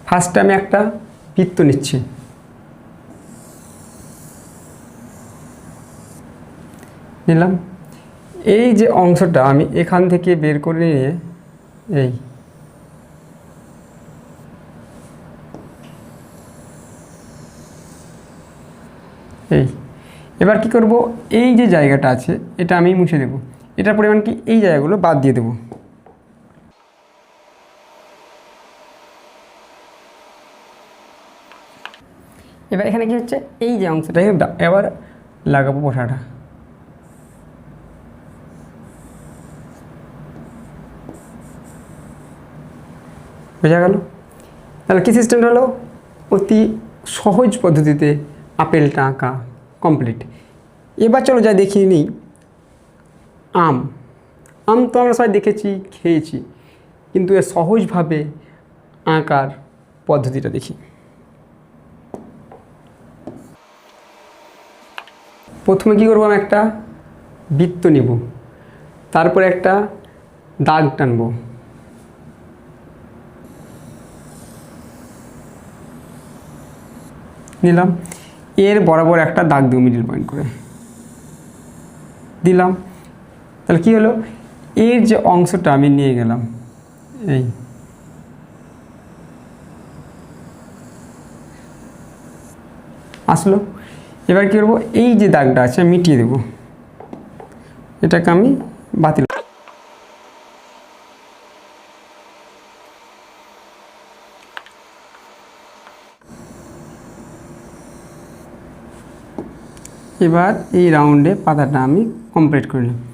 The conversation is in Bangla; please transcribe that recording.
ফার্স্টে আমি একটা বৃত্ত নিচ্ছি, নিলাম। এই যে অংশটা আমি এখান থেকে বের করে নিয়ে এই এই এবার কি করব, এই যে জায়গাটা আছে এটা আমি মুছে দেব। এটার পরিমাণ কি, এই জায়গাগুলো বাদ দিয়ে দেব। এবার এখানে কি হচ্ছে, এই যে অংশটা এবার লাগাবো বসাটা। বোঝা গেল? তাহলে কি সিস্টেমটা হলো, অতি সহজ পদ্ধতিতে আপেলটা আঁকা কমপ্লিট। এবার চলো যা দেখিয়ে নিই আম। আম তো আমরা সবাই দেখেছি, খেয়েছি, কিন্তু এর সহজভাবে আঁকার পদ্ধতিটা দেখি। প্রথমে কী করবো, আমি একটা বৃত্ত নিব, তারপরে একটা দাগ টানবো, নিলাম। এর বরাবর একটা দাগ দেবো মিডল পয়েন্ট করে, দিলাম। তাহলে কী হলো, এর যে অংশটা আমি নিয়ে গেলাম এই আসলো। এবার কী করবো, এই যে দাগটা আছে মিটিয়ে দেবো, এটাকে আমি বাতিল। এবার এই রাউন্ডে পাতাটা আমি কমপ্লিট করে নিলাম।